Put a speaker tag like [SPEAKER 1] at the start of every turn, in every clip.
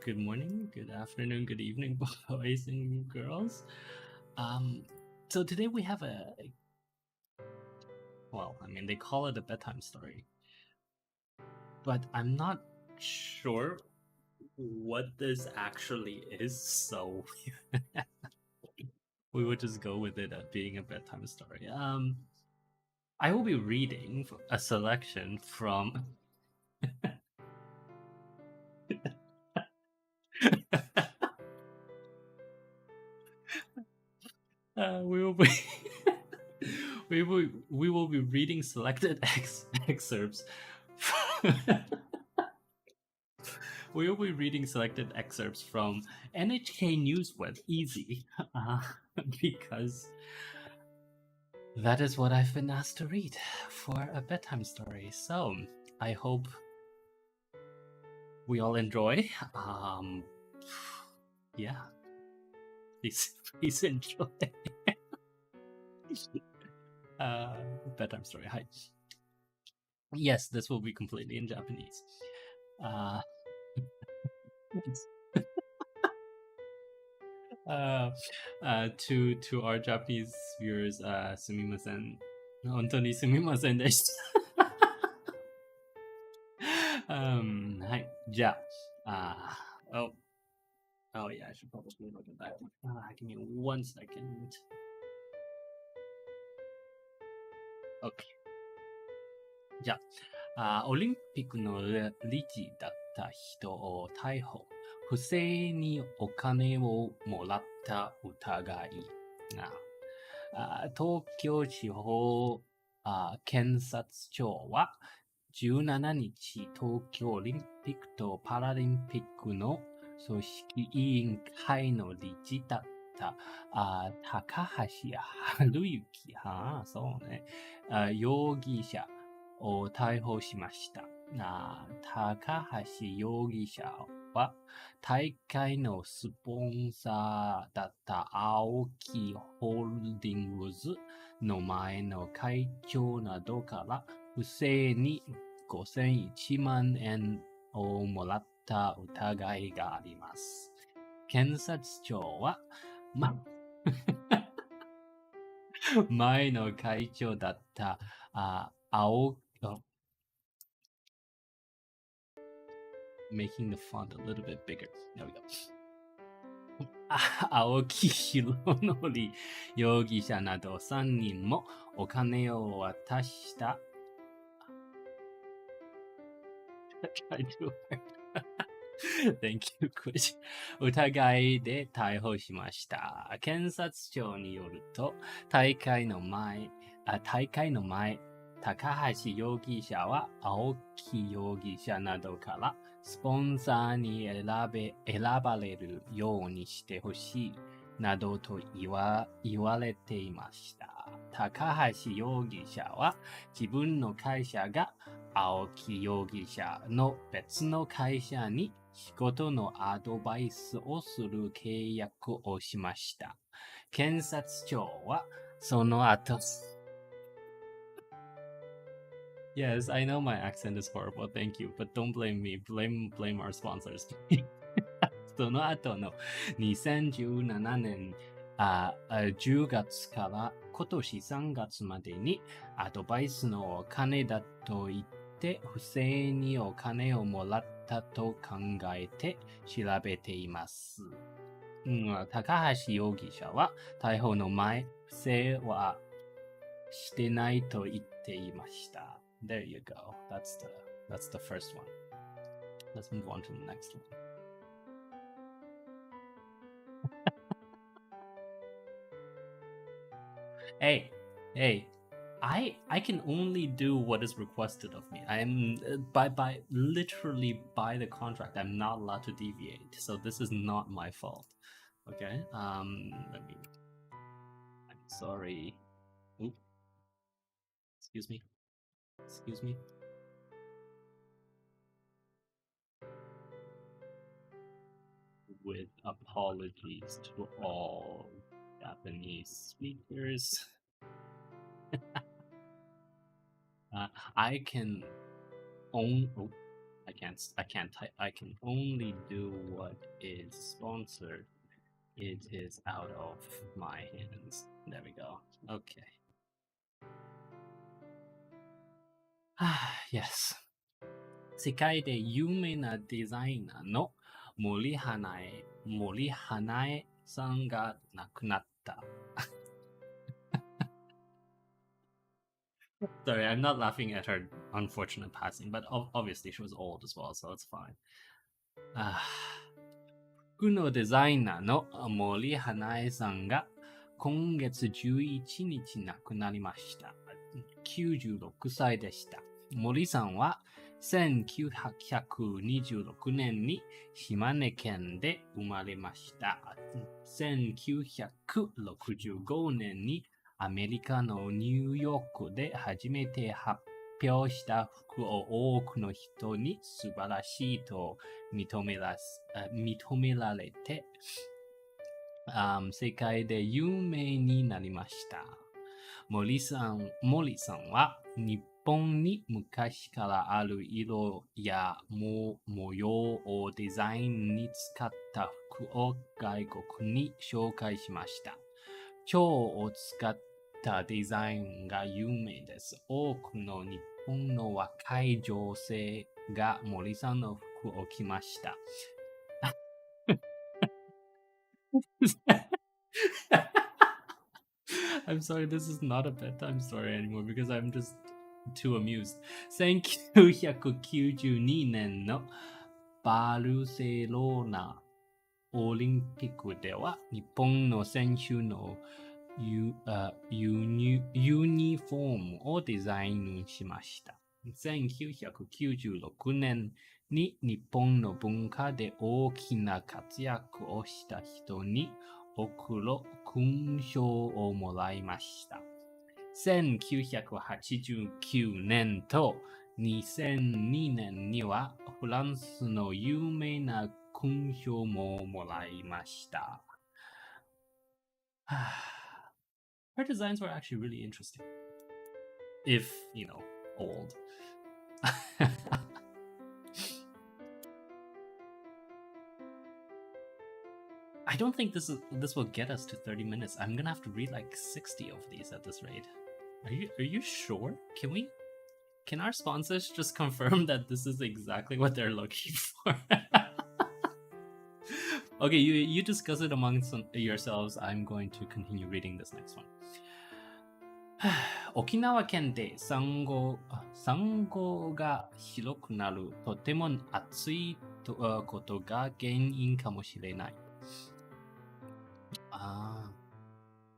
[SPEAKER 1] Good morning, good afternoon, good evening, boys and girls. Um, so today we have they call it a bedtime story, but I'm not sure what this actually is, so we will just go with it being a bedtime story. I will be reading a selection from. We will be we will be reading selected excerpts. We will be reading selected excerpts from NHK News with Easy, because that is what I've been asked to read for a bedtime story. So I hope we all enjoy. Yeah, please enjoy. Bedtime story. Hi. Yes, this will be completely in Japanese. Uh, to our Japanese viewers, sumimasen. 本当にすみませんでした。はい。じゃあ、oh, oh yeah, I should probably look at that. Give me 1 second. Okay. じゃオリンピックの理事だった人を逮捕。不正にお金をもらった疑い。東京地方検察庁は17日、東京オリンピックとパラリンピックの組織委員会の理事だった高橋治之、そうね、容疑者を逮捕しました。高橋容疑者は大会のスポンサーだった青木ホールディングスの前の会長などから不正に5001万円をもらった疑いがあります。検察庁は、前の会長だった青 making the font a little bit bigger. There we go. 青木宏典容疑者など3人もお金を渡した。Thank you, Kush. 疑いで逮捕しました。検察庁によると、大会の前、高橋容疑者は青木容疑者などからスポンサーに選ばれるようにしてほしいなどと言われていました。高橋容疑者は自分の会社が青木容疑者の別の会社に仕事のアドバイスをする契約をしました。検察庁はその後、Yes, I know my accent is horrible, thank you, but don't blame me, blame our sponsors. その後の2017年10月から今年3月までにアドバイスのお金だと言って不正にお金をもらったと考えて調べています。高橋容疑者は逮捕の前、不正はしてないと言っていました。There you go. That's the first one. Let's move on to the next one. Hey, I can only do what is requested of me. I am by literally by the contract, I'm not allowed to deviate. So this is not my fault. Okay. I'm sorry. Oop. Excuse me. With apologies to all Japanese speakers. I can own. I can only do what is sponsored. It is out of my hands. There we go. Okay. Yes. 世界で有名なデザイナーの森花江さんが亡くなった。Sorry, I'm not laughing at her unfortunate passing, but obviously she was old as well, so it's fine. 服のデザイナーの森花江さんが今月11日亡くなりました。96歳でした。森さんは1926年に島根県で生まれました。1965年にアメリカのニューヨークで初めて発表した服を多くの人に素晴らしいと認められて、世界で有名になりました。森さんは日本に昔からある色や模様をデザインに使った服を外国に紹介しました。蝶を使ったデザインが有名です。多くの日本の若い女性が森さんの服を着ました。I'm sorry, this is not a bedtime story anymore because I'm just too amused. 1992年のバルセロナオリンピックでは日本の選手のユニフォームをデザインしました。1996年に日本の文化で大きな活躍をした人に贈る勲章をもらいました。1989年と2002年にはフランスの有名な勲章ももらいました。Her designs were actually really interesting. If, old. I don't think this will get us to 30 minutes. I'm gonna have to read like 60 of these at this rate. Are you sure? Can our sponsors just confirm that this is exactly what they're looking for? Okay, you discuss it amongst yourselves. I'm going to continue reading this next one. 沖縄県でサンゴが白くなるとても暑いことが原因かもしれない。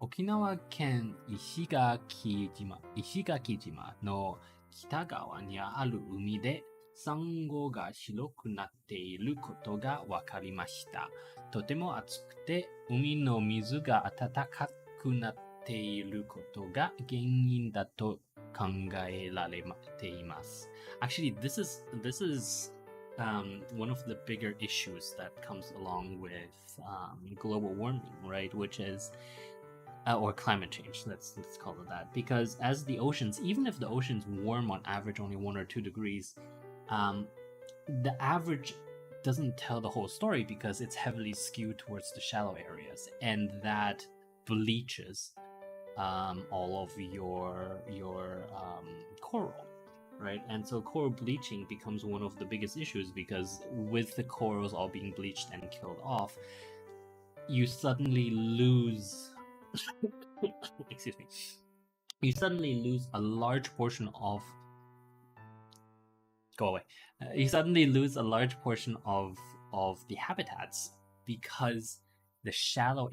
[SPEAKER 1] 沖縄県石垣島の北側にある海でサンゴが白くなっていることが分かりました。とても暑くて海の水が温かくなっていることが原因だと考えられています。Actually, this is one of the bigger issues that comes along with global warming, right? Which is or climate change, let's call it that, because as the oceans, even if the oceans warm on average only 1 or 2 degrees, the average doesn't tell the whole story because it's heavily skewed towards the shallow areas, and that bleaches all of your coral, right? And so coral bleaching becomes one of the biggest issues because with the corals all being bleached and killed off, you suddenly lose excuse me, you suddenly lose a large portion of you suddenly lose a large portion of the habitats because the shallow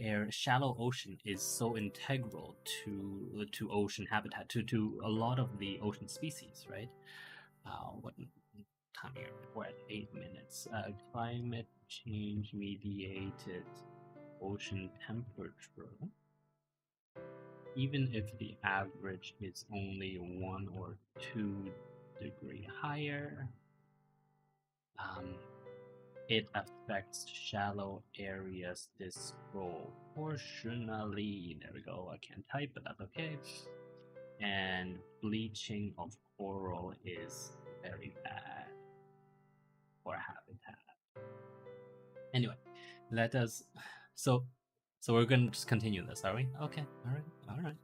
[SPEAKER 1] ocean is so integral to ocean habitat, to a lot of the ocean species, right? What time here? We're at 8 minutes. Climate change mediated ocean temperature, even if the average is only 1 or 2 degree higher, it affects shallow areas disproportionately. There we go. I can't type, but that's okay. And bleaching of coral is very bad. or habitat. Anyway, let us. So, so we're gonna just continue this, are we? Okay. All right.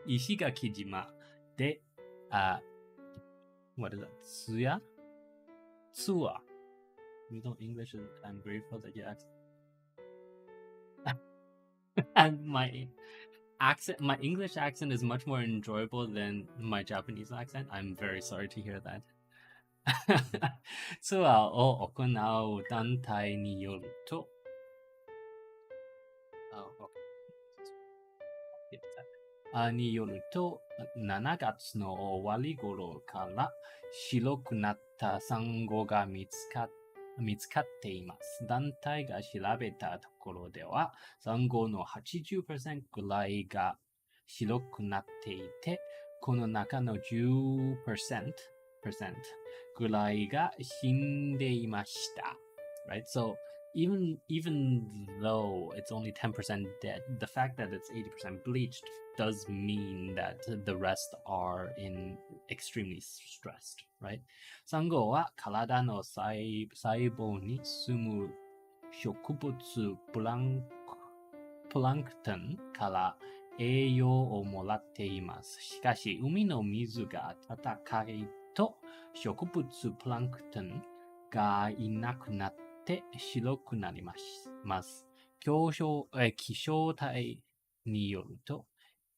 [SPEAKER 1] 石垣島で、what is that? ツア You know English is. I'm grateful that you asked. And my English accent is much more enjoyable than my Japanese accent. I'm very sorry to hear that. ツアーを行う団体によると、によると、7月の終わり頃から白くなったサンゴが見つかっています。団体が調べたところでは、サンゴの 80% ぐらいが白くなっていて、この中の 10% ぐらいが死んでいました。Right? So, even though it's only 10% dead, the fact that it's 80% bleached does mean that the rest are extremely stressed, right? サンゴは体の細胞に住む植物プランクトンから栄養をもらっています。しかし、海の水が温かいと植物プランクトンがいなくなって白くなります。気象台によると、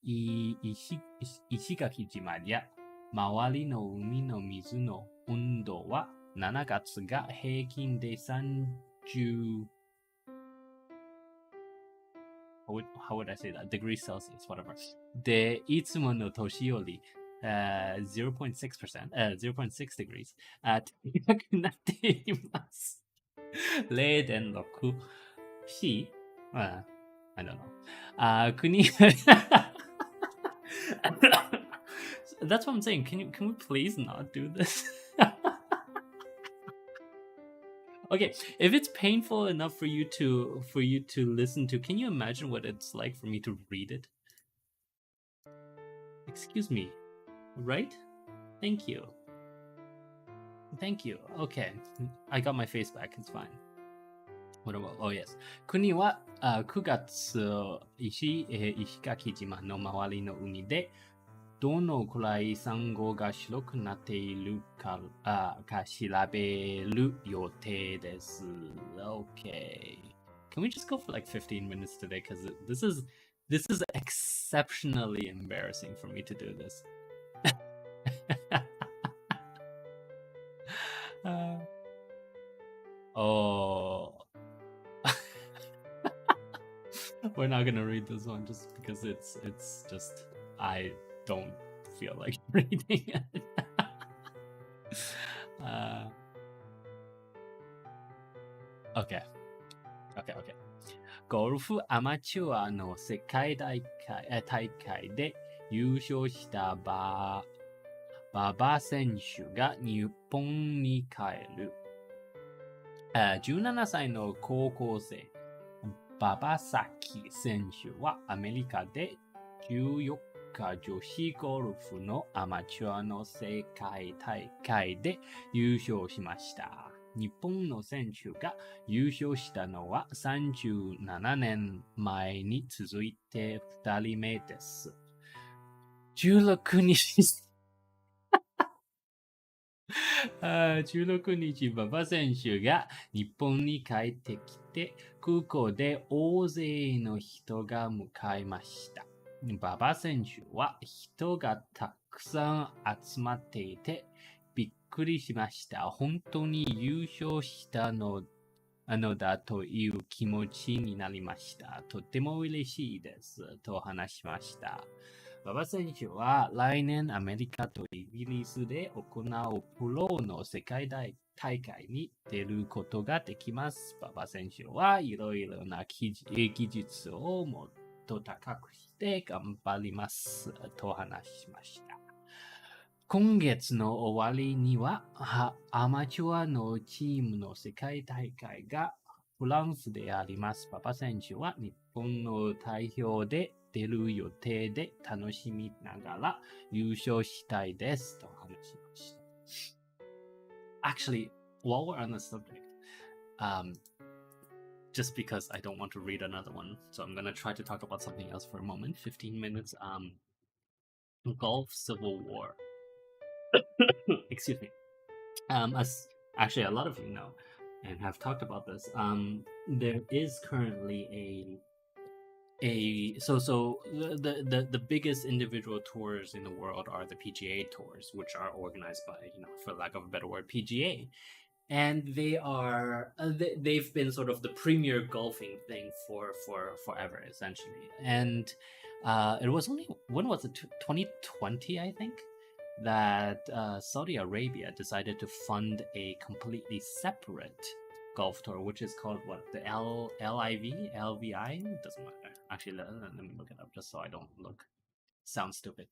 [SPEAKER 1] 石垣島や周りの海の水の温度は7月が平均で30 How would I say that? Degrees Celsius, whatever. で、いつもの年より、0.6%, 0.6 degrees 高くなっています。0.6 C? I don't know. 国That's what I'm saying. Can we please not do this? Okay, if it's painful enough for you to listen to, can you imagine what it's like for me to read it? Excuse me, right? Thank you. Okay, I got my face back. It's fine. What about? Oh yes. 国は9月石垣島の周りの海でどのくらいサンゴが白くなっているか調べる予定です。Okay. Can we just go for like 15 minutes today? Because this is exceptionally embarrassing for me to do this. Oh. We're not gonna read this one just because it's just I don't feel like reading it. Okay. ゴルフアマチュアの世界大会で優勝した馬場選手が日本に帰る。17歳の高校生、馬場咲選手はアメリカで14日女子ゴルフのアマチュアの世界大会で優勝しました。日本の選手が優勝したのは37年前に続いて2人目です。16日、馬場選手が日本に帰ってきて、空港で大勢の人が迎えました。馬場選手は人がたくさん集まっていて、びっくりしました。本当に優勝したのだという気持ちになりました。とても嬉しいです。と話しました。馬場選手は来年アメリカとイギリスで行うプロの世界大会に出ることができます。馬場選手はいろいろな技術をもっと高くして頑張ります。と話しました。今月の終わりにはアマチュアのチームの世界大会がフランスであります。馬場選手は日本の代表で出る予定で楽しみながら優勝したいですと話しました。actually, while we're on the subject, just because I don't want to read another one, so I'm gonna try to talk about something else for a moment. 15 minutes. Gulf Civil War. Excuse me. As actually a lot of you know, and have talked about this. There is currently the biggest individual tours in the world are the PGA tours, which are organized by, for lack of a better word, PGA, and they've been sort of the premier golfing thing for forever, essentially. And it was only, when was it, 2020, I think, that Saudi Arabia decided to fund a completely separate golf tour, which is called what, the LIV? Doesn't matter. Actually, let me look it up just so I don't sound stupid.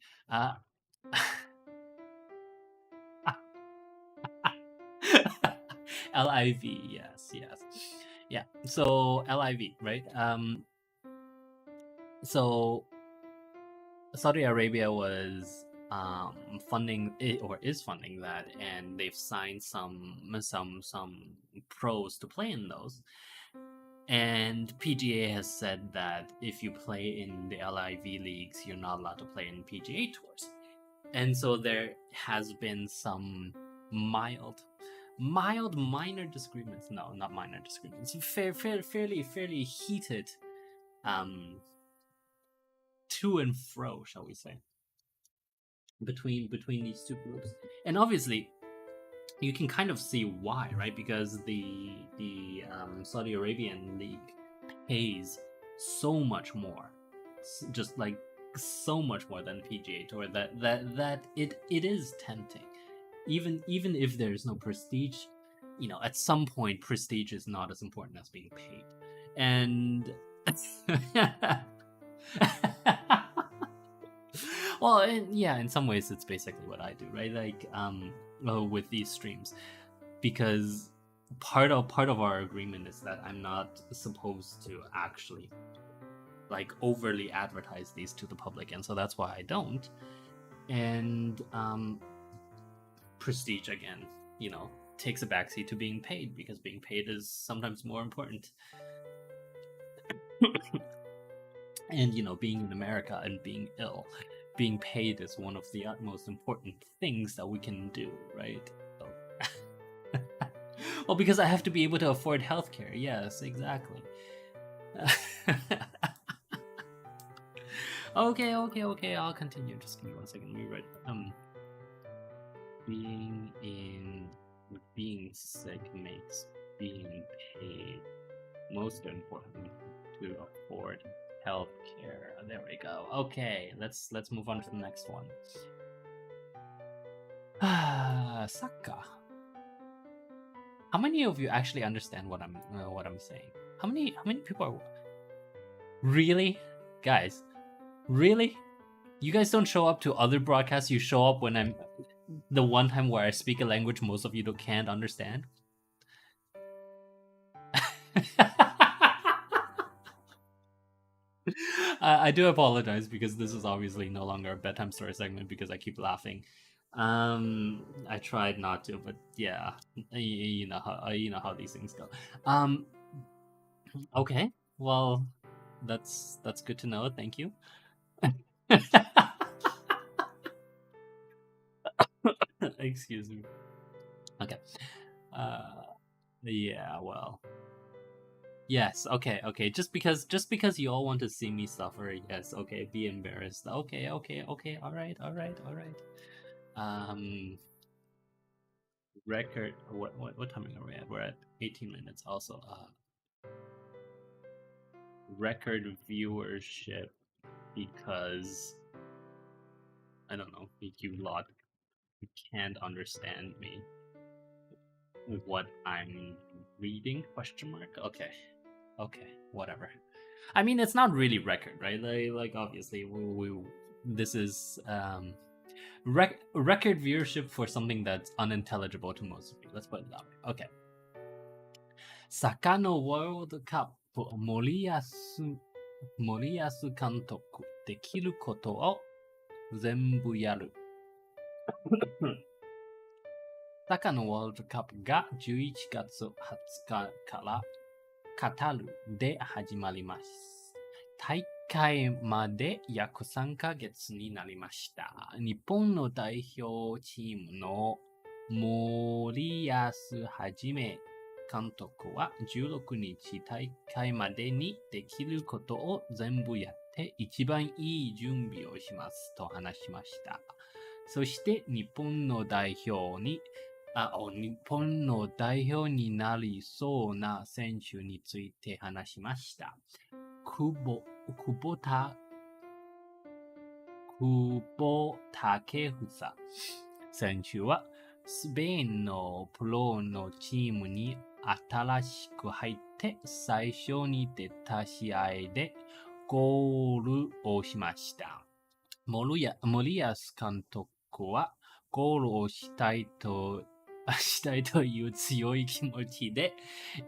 [SPEAKER 1] LIV, yes. Yeah. So LIV, right? So Saudi Arabia was funding it, or is funding that, and they've signed some pros to play in those. And PGA has said that if you play in the LIV leagues, you're not allowed to play in PGA tours. And so there has been some minor disagreements. No, not minor disagreements. Fairly heated to and fro, shall we say, between these two groups. And obviously, you can kind of see why, right? Because the Saudi Arabian league pays so much more, just like so much more than PGA Tour, that it is tempting. Even if there's no prestige, at some point prestige is not as important as being paid. And well, in some ways it's basically what I do, right? Like with these streams, because part of our agreement is that I'm not supposed to actually like overly advertise these to the public, and so that's why I don't. And prestige, again, takes a backseat to being paid, because being paid is sometimes more important. And being in America and being ill, being paid is one of the utmost important things that we can do, right? So well, because I have to be able to afford healthcare. Yes, exactly. Okay, I'll continue. Just give me 1 second. Let me write. Being sick makes being paid most important to afford healthcare. There we go. Okay, let's move on to the next one. Saka. How many of you actually understand what I'm saying? How many people are really, guys? Really? You guys don't show up to other broadcasts. You show up when I'm the one time where I speak a language most of you can't understand. I do apologize, because this is obviously no longer a bedtime story segment because I keep laughing. I tried not to, but yeah, you know how these things go. Okay, well, that's good to know. Thank you. Excuse me. Okay. Yeah. Well. Yes. Okay. Just because you all want to see me suffer. Yes. Okay. Be embarrassed. Okay. All right. Record. What time are we at? We're at 18 minutes. Also, record viewership, because I don't know. You lot can't understand me. What I'm reading? Question mark. Okay. Whatever. I mean, it's not really record, right? Like obviously, this is record viewership for something that's unintelligible to most of you. Let's put it that way. Okay. Qatar World Cup 森保監督できることを全部やる。サッカーのワールドカップが11月20日からカタールで始まります。大会まで約3ヶ月になりました。日本の代表チームの森保一監督は16日大会までにできることを全部やって一番いい準備をしますと話しました。そして日本の代表になりそうな選手について話しました。久保建英選手はスペインのプロのチームに新しく入って最初に出た試合でゴールをしました。森保監督はゴールをしたいという強い気持ちで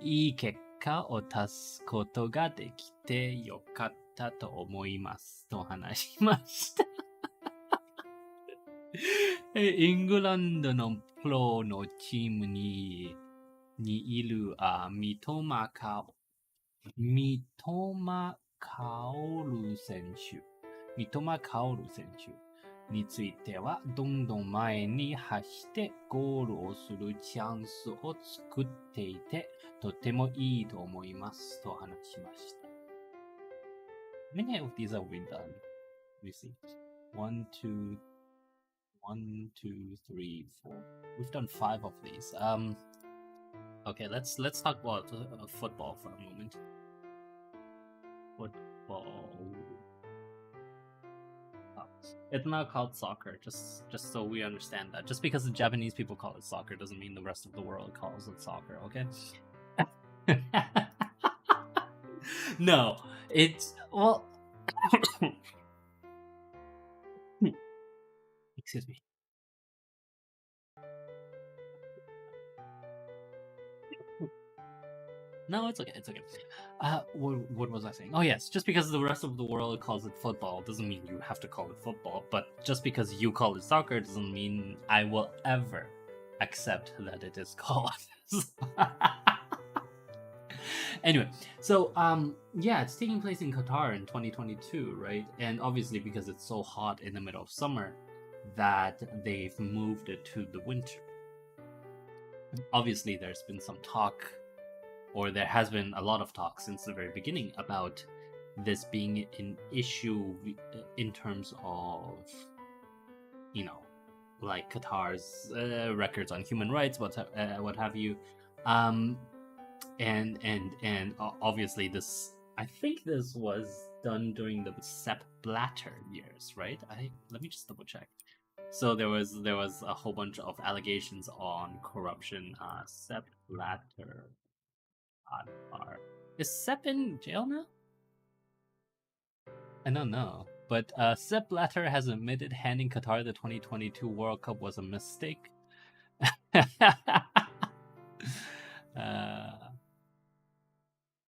[SPEAKER 1] いい結果を出すことができてよかったと思いますと話しました。イングランドのプロのチームにいる三笘薫選手については、どんどん前に走ってゴールをするチャンスを作っていて、とてもいいと思いますと話しました。How many of these have we done? Let me see. 1, 2, 1, 2, 3, 4. We've done 5 of these. Okay, let's talk about football for a moment. Football. It's not called soccer, just so we understand that. Just because the Japanese people call it soccer doesn't mean the rest of the world calls it soccer, okay? No, it's, well, excuse me. No, it's okay. What was I saying? Oh yes, just because the rest of the world calls it football doesn't mean you have to call it football. But just because you call it soccer doesn't mean I will ever accept that it is called. Anyway, so yeah, it's taking place in Qatar in 2022, right? And obviously because it's so hot in the middle of summer, that they've moved it to the winter. Obviously, there's been some talk, or there has been a lot of talk since the very beginning about this being an issue in terms of, like Qatar's records on human rights, what have you, and obviously this. I think this was done during the Sepp Blatter years, right? Let me just double check. So there was a whole bunch of allegations on corruption. Sepp Blatter. Is Sepp in jail now? I don't know. But Sepp Blatter has admitted handing Qatar the 2022 World Cup was a mistake.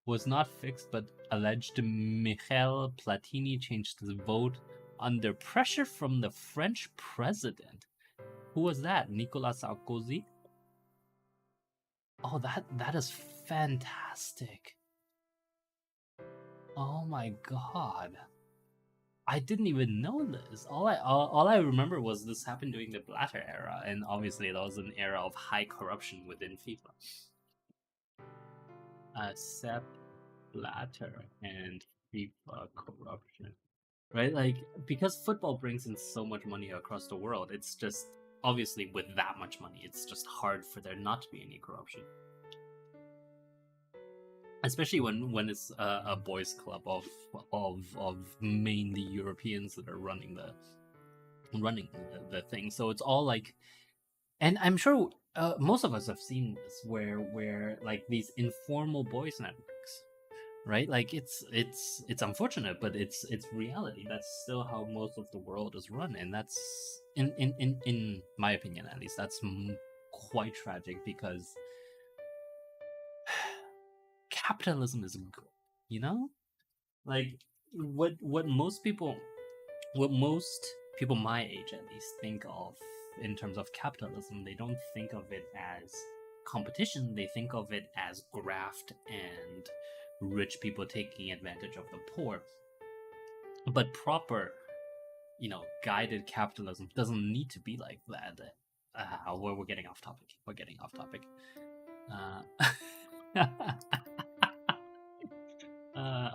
[SPEAKER 1] Was not fixed, but alleged Michel Platini changed his vote under pressure from the French president. Who was that? Nicolas Sarkozy? Oh, that is fantastic. Oh my god. I didn't even know this. All I remember was this happened during the Blatter era, and obviously that was an era of high corruption within FIFA. Sepp Blatter and FIFA corruption, right? Like, because football brings in so much money across the world, it's just obviously with that much money, it's just hard for there not to be any corruption. Especially when it's a boys' club of mainly Europeans that are running the thing. So it's all like, and I'm sure most of us have seen this where like these informal boys networks, right? Like it's unfortunate, but it's reality. That's still how most of the world is run, and that's in my opinion at least, that's quite tragic because capitalism is good, like what most people my age at least think of in terms of capitalism, they don't think of it as competition. They think of it as graft and rich people taking advantage of the poor. But proper, guided capitalism doesn't need to be like that. We're getting off topic. We're getting off topic.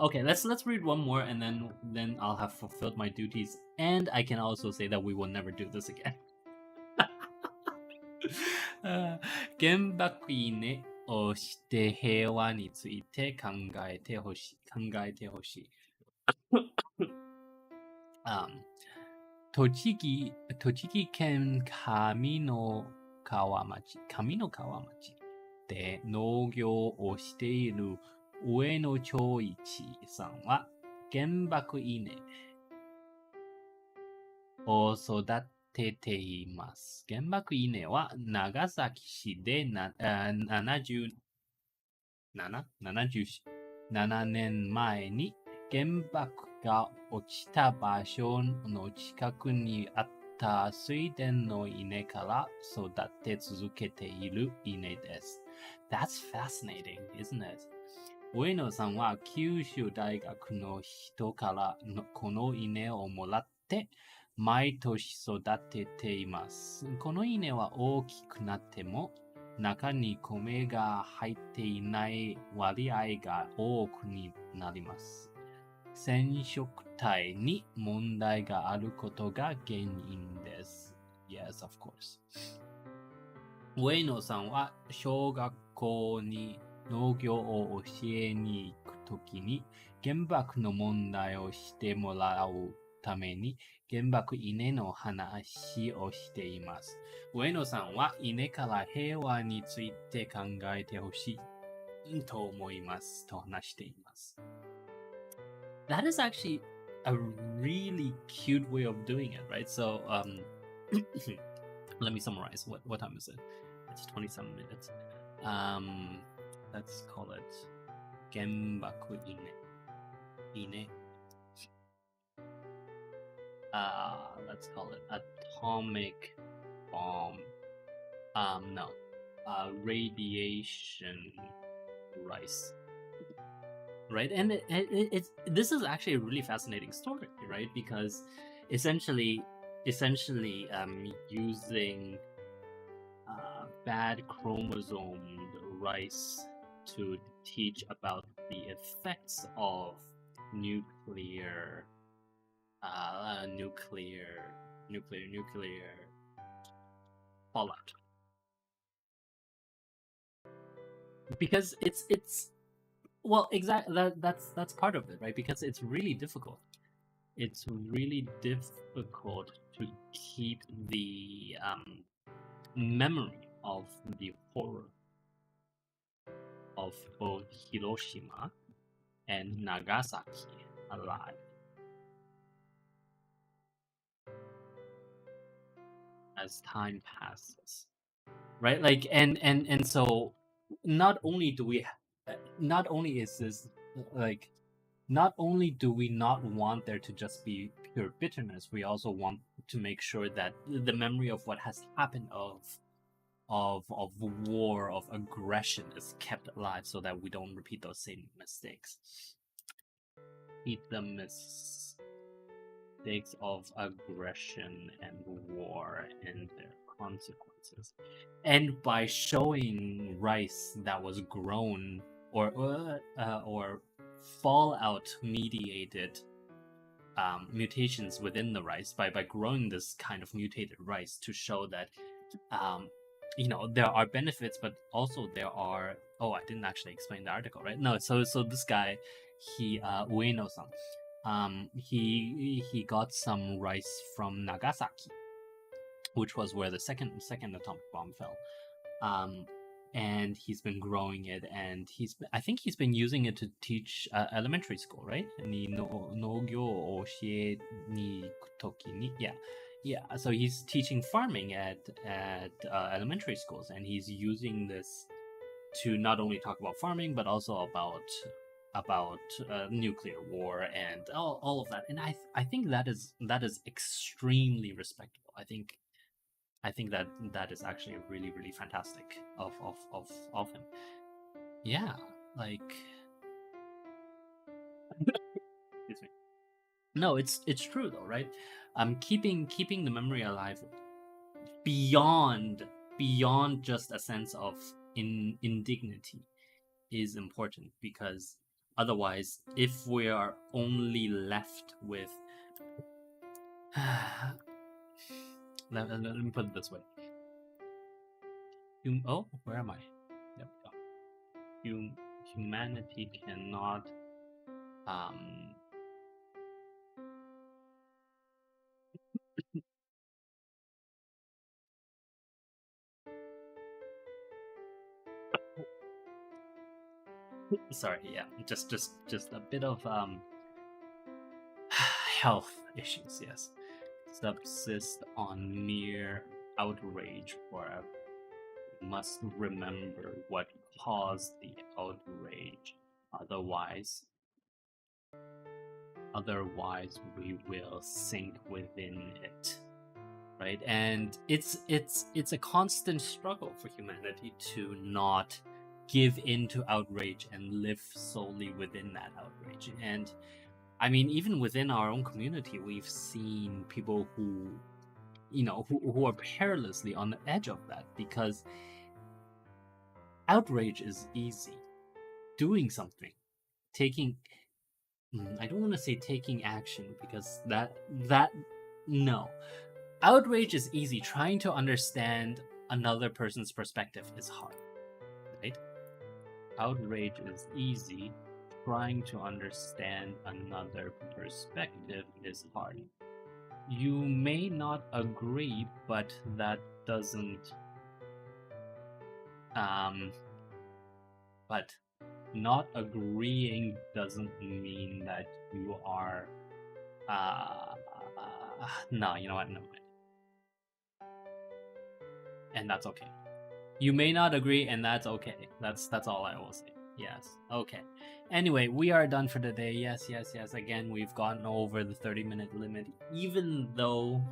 [SPEAKER 1] Okay, let's read one more, and then I'll have fulfilled my duties, and I can also say that we will never do this again. 原爆いいねをして平和について考えてほしい。栃木県上三川町で農業をしている上野長一さんは原爆稲を育てています。原爆稲は長崎市で77年前に原爆が落ちた場所の近くにあった水田の稲から育て続けている稲です。That's fascinating, isn't it? 上野さんは九州大学の人からこの稲をもらって毎年育てています。この稲は大きくなっても中に米が入っていない割合が多くなります。染色体に問題があることが原因です。Yes, of course. 上野さんは小学校に農業を教えに行くときに原爆の問題をしてもらうために原爆稲の話をしています。上野さんは稲から平和について考えてほしいと思いますと話しています。That is actually a really cute way of doing it, right? So, let me summarize. What time is it? It's 27 minutes. Let's call it Genbaku Ine. Let's call it atomic bomb. No. Radiation rice. Right, and this is actually a really fascinating story, right? Because essentially, using bad chromosome rice to teach about the effects of nuclear fallout, because it's well, exactly. That's part of it, right? Because it's really difficult. It's really difficult to keep the memory of the horror of both Hiroshima and Nagasaki alive as time passes, right? Like, and so not only do we not only is this like not only do we not want there to just be pure bitterness, we also want to make sure that the memory of what has happened of war, of aggression is kept alive so that we don't repeat those same mistakes. Repeat the mistakes of aggression and war and their consequences. And by showing rice that was grown or fallout mediated mutations within the rice, by growing this kind of mutated rice to show that there are benefits, but also there are I didn't actually explain the article, right? No, so this guy, he Ueno-san, he got some rice from Nagasaki, which was where the second atomic bomb fell. And he's been growing it, and I think he's been using it to teach elementary school, right? Yeah. So he's teaching farming at elementary schools, and he's using this to not only talk about farming, but also about nuclear war and all of that. And I think that is extremely respectable. I think I think that is actually really, really fantastic of him. Yeah, like excuse me. No, it's true though, right? Keeping the memory alive beyond just a sense of indignity is important, because otherwise, if we are only left with let me put it this way. Oh, where am I? There we go. Humanity cannot um sorry, yeah, just a bit of health issues, yes. Subsist on mere outrage forever. We must remember what caused the outrage. Otherwise, we will sink within it. Right? And it's a constant struggle for humanity to not give in to outrage and live solely within that outrage. And I mean, even within our own community, we've seen people who, who are perilously on the edge of that, because outrage is easy. Doing something, taking, I don't want to say taking action, because no. Outrage is easy. Trying to understand another person's perspective is hard, right? Outrage is easy. Trying to understand another perspective is hard. You may not agree, but that doesn't but not agreeing doesn't mean that you are no, you know what? No. And that's okay. You may not agree, and that's okay. That's all I will say. Yes. Okay. Anyway, we are done for today. Yes. Again, we've gotten over the 30-minute limit, even though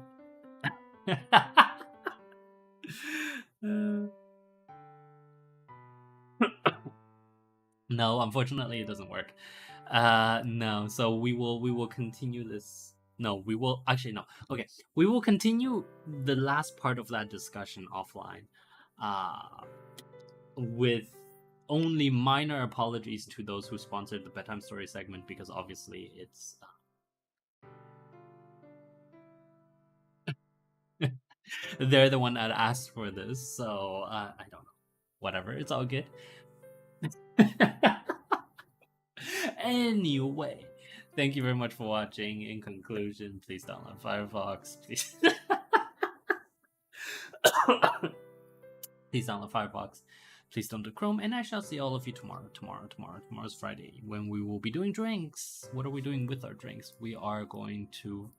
[SPEAKER 1] no, unfortunately it doesn't work. No, so we will continue this. No, we will actually no. Okay, we will continue the last part of that discussion offline, with only minor apologies to those who sponsored the bedtime story segment, because obviously it's they're the one that asked for this, so I don't know. Whatever, it's all good. Anyway, thank you very much for watching. In conclusion, please download Firefox. Please, please download Firefox. Please don't do Chrome, and I shall see all of you tomorrow. Tomorrow's Friday, when we will be doing drinks. What are we doing with our drinks? We are going to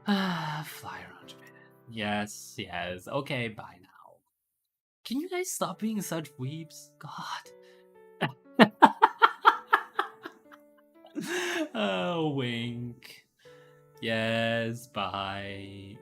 [SPEAKER 1] fly around Japan. Yes. Okay, bye now. Can you guys stop being such weebs? God. Oh, wink. Yes, bye.